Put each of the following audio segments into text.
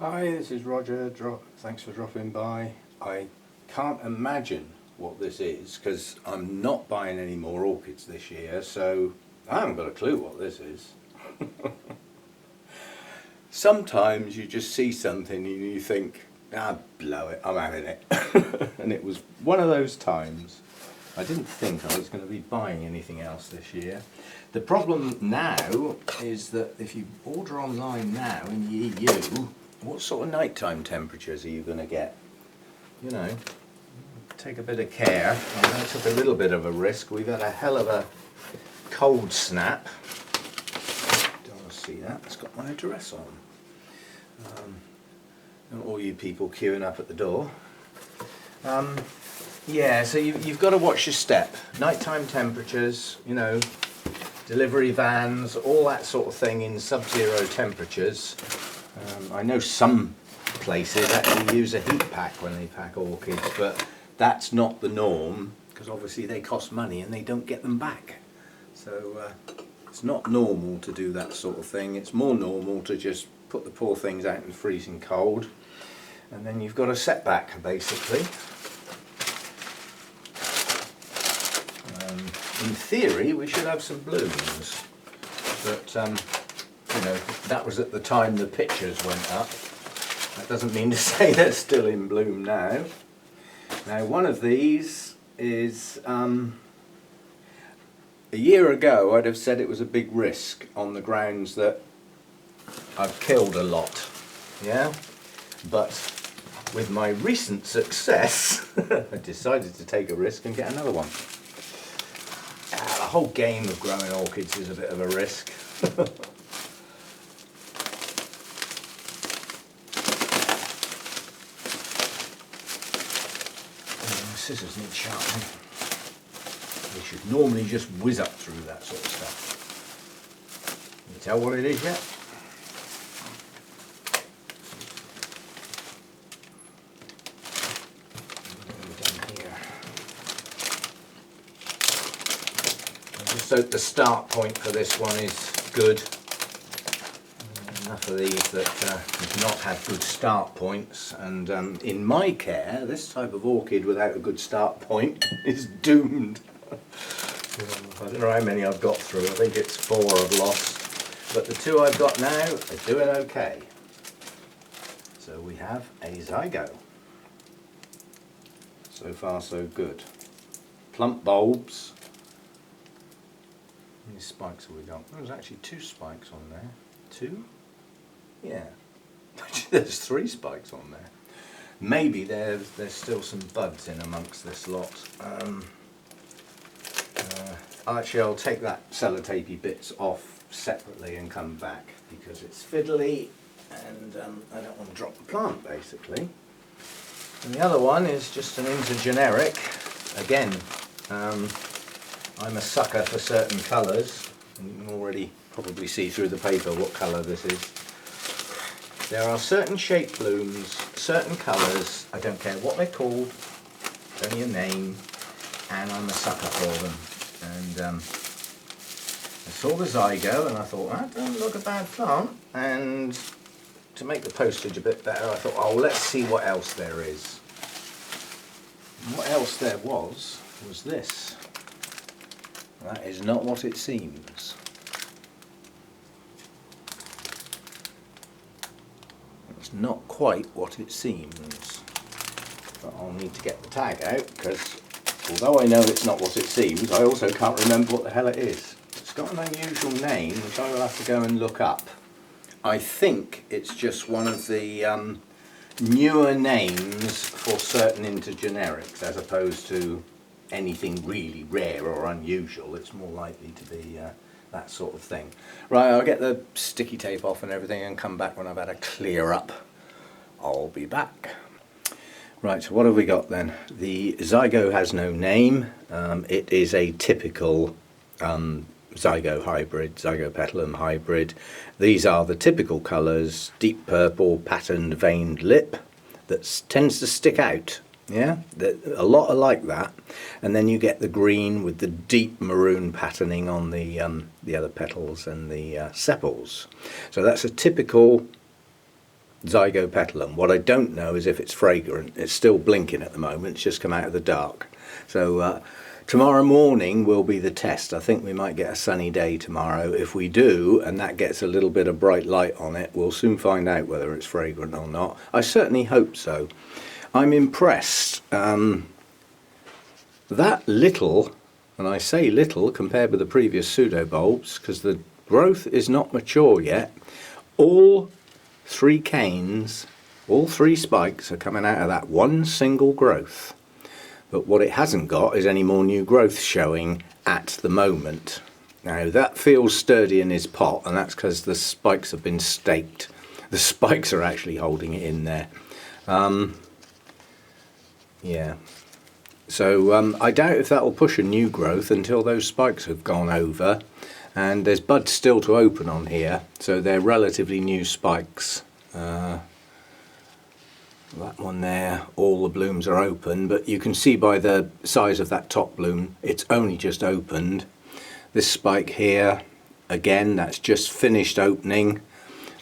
Hi, this is Roger. Thanks for dropping by. I can't imagine what this is because I'm not buying any more orchids this year, so I haven't got a clue what this is. Sometimes you just see something and you think, ah, blow it, I'm having it. And it was one of those times. I didn't think I was going to be buying anything else this year. The problem now is that if you order online now in the EU, what sort of nighttime temperatures are you going to get? You know, take a bit of care. I took a little bit of a risk. We've had a hell of a cold snap. Don't want to see that. It's got my address on. And all you people queuing up at the door. Yeah, so you've got to watch your step. Nighttime temperatures, you know, delivery vans, all that sort of thing in sub-zero temperatures. I know some places actually use a heat pack when they pack orchids, but that's not the norm because obviously they cost money and they don't get them back. So it's not normal to do that sort of thing. It's more normal to just put the poor things out in the freezing cold, and then you've got a setback basically. In theory we should have some blooms, but you know, that was at the time the pictures went up. That doesn't mean to say they're still in bloom now. Now one of these is, a year ago I'd have said it was a big risk on the grounds that I've killed a lot, yeah? But with my recent success, I decided to take a risk and get another one. The whole game of growing orchids is a bit of a risk. Scissors need sharpening. They should normally just whiz up through that sort of stuff. Can you tell what it is yet? Just so the start point for this one is good. Enough of these that do not have good start points, and in my care this type of orchid without a good start point is doomed. I don't know how many I've got through. I think it's 4 I've lost, but the 2 I've got now are doing okay. So we have a zygo. So far so good. Plump bulbs. How many spikes have we got? There's actually 2 spikes on there. 2? Yeah, there's 3 spikes on there. Maybe there's still some buds in amongst this lot. Actually, I'll take that sellotapey bits off separately and come back because it's fiddly and I don't want to drop the plant basically. And the other one is just an intergeneric. Again, I'm a sucker for certain colours, and you can already probably see through the paper what colour this is. There are certain shape blooms, certain colours, I don't care what they're called, it's only a name, and I'm a sucker for them. And I saw the zygo and I thought, that doesn't look a bad plant, and to make the postage a bit better I thought, oh, let's see what else there is. And what else there was this. That is not what it seems. It's not quite what it seems, but I'll need to get the tag out because although I know it's not what it seems, I also can't remember what the hell it is. It's got an unusual name which I will have to go and look up. I think it's just one of the newer names for certain intergenerics as opposed to anything really rare or unusual. It's more likely to be that sort of thing. Right, I'll get the sticky tape off and everything and come back when I've had a clear up. I'll be back. Right, so what have we got then? The zygo has no name. It is a typical zygo hybrid, zygopetalum hybrid. These are the typical colours: deep purple, patterned, veined lip that tends to stick out. Yeah, a lot are like that, and then you get the green with the deep maroon patterning on the other petals and the sepals. So that's a typical Zygopetalum. What I don't know is if it's fragrant. It's still blinking at the moment, it's just come out of the dark. So tomorrow morning will be the test. I think we might get a sunny day tomorrow. If we do, and that gets a little bit of bright light on it, we'll soon find out whether it's fragrant or not. I certainly hope so. I'm impressed. That little, and I say little compared with the previous pseudobulbs, because the growth is not mature yet. All 3 canes, all 3 spikes are coming out of that one single growth. But what it hasn't got is any more new growth showing at the moment. Now that feels sturdy in his pot, and that's because the spikes have been staked. The spikes are actually holding it in there. Yeah. So I doubt if that will push a new growth until those spikes have gone over. And there's buds still to open on here, so they're relatively new spikes. That one there, all the blooms are open, but you can see by the size of that top bloom, it's only just opened. This spike here, again, that's just finished opening.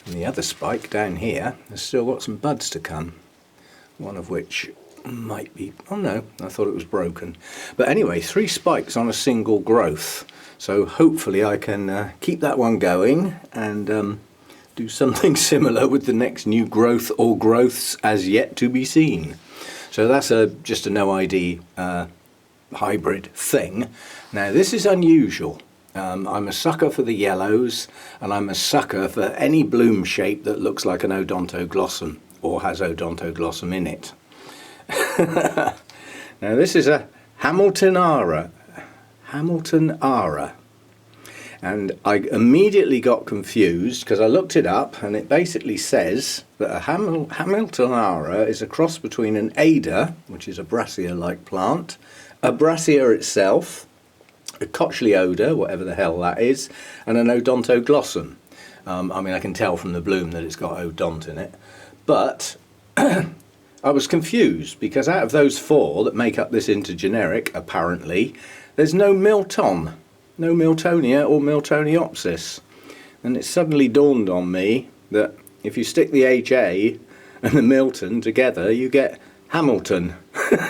And the other spike down here has still got some buds to come, one of which might be, oh no, I thought it was broken. But anyway, 3 spikes on a single growth. So hopefully I can keep that one going and do something similar with the next new growth or growths as yet to be seen. So that's just a no ID hybrid thing. Now this is unusual. I'm a sucker for the yellows, and I'm a sucker for any bloom shape that looks like an odontoglossum or has odontoglossum in it. Now this is a Hamiltonara, and I immediately got confused because I looked it up, and it basically says that a Hamiltonara is a cross between an Ada, which is a Brassia-like plant, a Brassia itself, a Cochleoda, whatever the hell that is, and an odontoglossum. I mean, I can tell from the bloom that it's got odont in it, but I was confused because out of those 4 that make up this intergeneric, apparently, there's no Milton, no Miltonia or Miltoniopsis. And it suddenly dawned on me that if you stick the HA and the Milton together, you get Hamilton.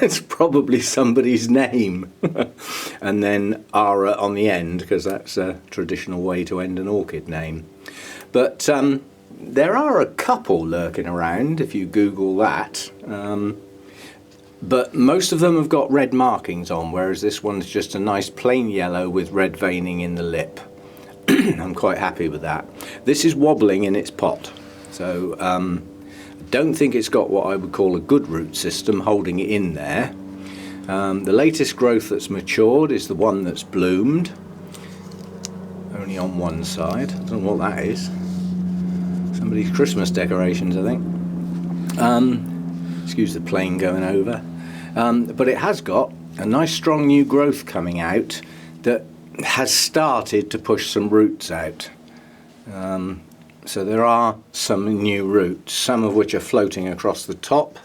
It's probably somebody's name. And then Ara on the end, because that's a traditional way to end an orchid name. But there are a couple lurking around if you Google that. But most of them have got red markings on, whereas this one's just a nice plain yellow with red veining in the lip. I'm quite happy with that. This is wobbling in its pot, so I don't think it's got what I would call a good root system holding it in there. The latest growth that's matured is the one that's bloomed, only on one side. I don't know what that is. Somebody's Christmas decorations, I think. Excuse the plane going over. But it has got a nice strong new growth coming out that has started to push some roots out. So there are some new roots, some of which are floating across the top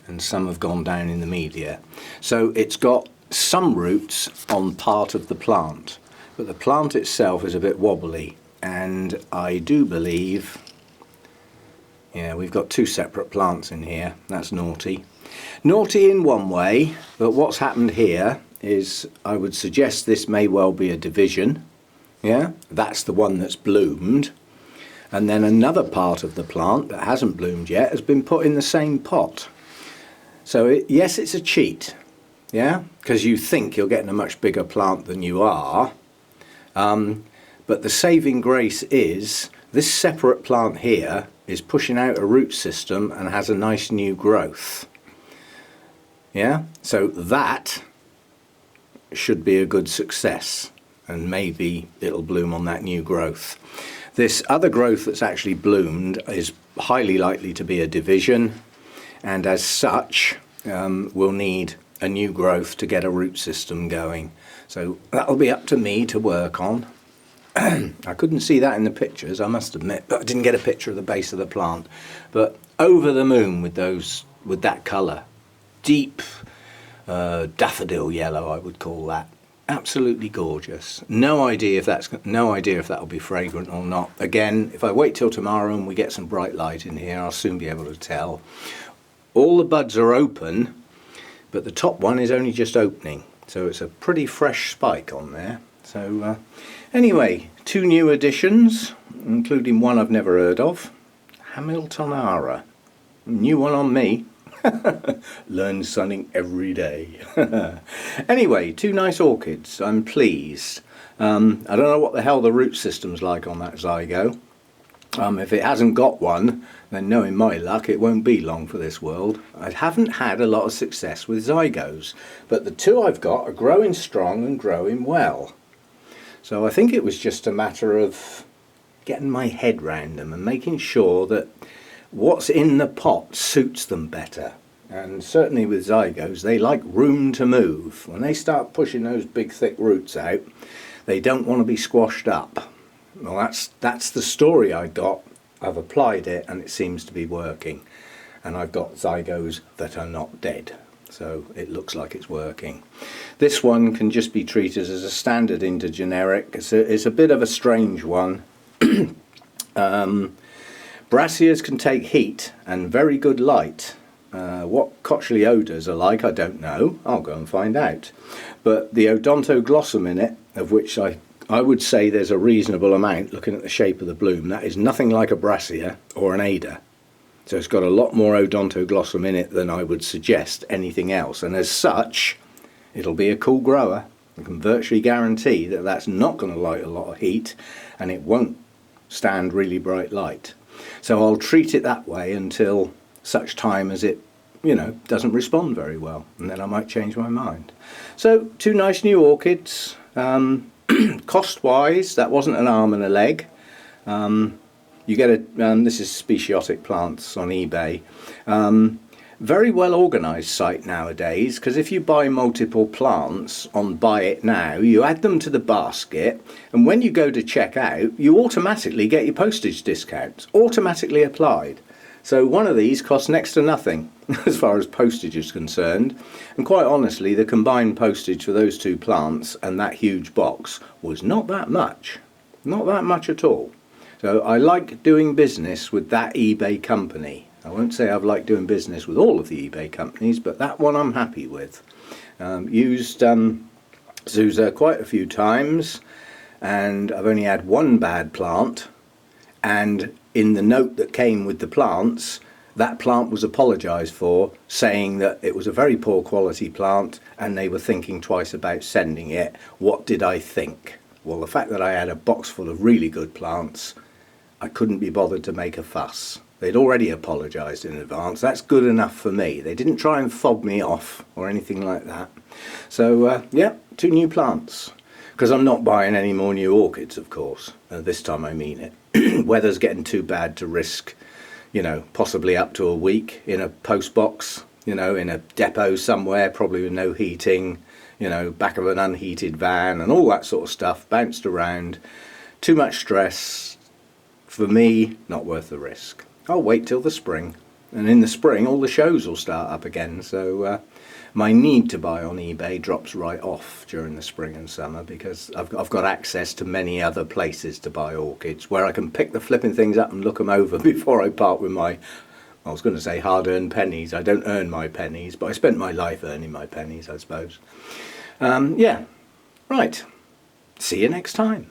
and some have gone down in the media. So it's got some roots on part of the plant, but the plant itself is a bit wobbly, and I do believe, yeah, we've got 2 separate plants in here. That's naughty. Naughty in one way, but what's happened here is I would suggest this may well be a division. Yeah, that's the one that's bloomed. And then another part of the plant that hasn't bloomed yet has been put in the same pot. So yes, it's a cheat. Yeah, because you think you're getting a much bigger plant than you are. But the saving grace is this separate plant here is pushing out a root system and has a nice new growth. Yeah, so that should be a good success, and maybe it'll bloom on that new growth. This other growth that's actually bloomed is highly likely to be a division, and as such will need a new growth to get a root system going. So that'll be up to me to work on. I couldn't see that in the pictures, I must admit, but I didn't get a picture of the base of the plant. But over the moon with that colour. Deep daffodil yellow, I would call that. Absolutely gorgeous. No idea if that'll be fragrant or not. Again, if I wait till tomorrow and we get some bright light in here, I'll soon be able to tell. All the buds are open, but the top one is only just opening, so it's a pretty fresh spike on there. So anyway, 2 new additions, including one I've never heard of, Hamiltonara. New one on me. Learn something every day. Anyway, 2 nice orchids. I'm pleased. I don't know what the hell the root system's like on that zygo. If it hasn't got one, then knowing my luck, it won't be long for this world. I haven't had a lot of success with zygos, but the 2 I've got are growing strong and growing well. So I think it was just a matter of getting my head round them and making sure that what's in the pot suits them better. And certainly with zygos, they like room to move. When they start pushing those big thick roots out, they don't want to be squashed up. Well, that's the story I got. I've applied it and it seems to be working. And I've got zygos that are not dead. So it looks like it's working. This one can just be treated as a standard intergeneric. It's a bit of a strange one. Brassicas can take heat and very good light. What Cotyledons are like, I don't know. I'll go and find out. But the odontoglossum in it, of which I would say there's a reasonable amount looking at the shape of the bloom, that is nothing like a Brassica or an Ada. So it's got a lot more odontoglossum in it than I would suggest anything else. And as such, it'll be a cool grower. I can virtually guarantee that that's not going to light a lot of heat and it won't stand really bright light. So I'll treat it that way until such time as it, doesn't respond very well, and then I might change my mind. So 2 nice new orchids. Cost wise, that wasn't an arm and a leg. You get this is Speciotic Plants on eBay. Very well organised site nowadays, because if you buy multiple plants on Buy It Now, you add them to the basket, and when you go to check out, you automatically get your postage discounts, automatically applied. So one of these costs next to nothing as far as postage is concerned, and quite honestly the combined postage for those 2 plants and that huge box was not that much at all. So I like doing business with that eBay company. I won't say I've liked doing business with all of the eBay companies, but that one I'm happy with. Used Zuza quite a few times, and I've only had 1 bad plant, and in the note that came with the plants, that plant was apologised for, saying that it was a very poor quality plant and they were thinking twice about sending it. What did I think? Well, the fact that I had a box full of really good plants, I couldn't be bothered to make a fuss. They'd already apologised in advance. That's good enough for me. They didn't try and fob me off or anything like that. So yeah, 2 new plants. Because I'm not buying any more new orchids, of course. This time I mean it. Weather's getting too bad to risk, possibly up to a week in a post box, in a depot somewhere, probably with no heating, back of an unheated van and all that sort of stuff, bounced around. Too much stress. For me, not worth the risk. I'll wait till the spring. And in the spring, all the shows will start up again. So my need to buy on eBay drops right off during the spring and summer, because I've got access to many other places to buy orchids where I can pick the flipping things up and look them over before I part with my, I was going to say hard-earned pennies. I don't earn my pennies, but I spent my life earning my pennies, I suppose. Yeah, right. See you next time.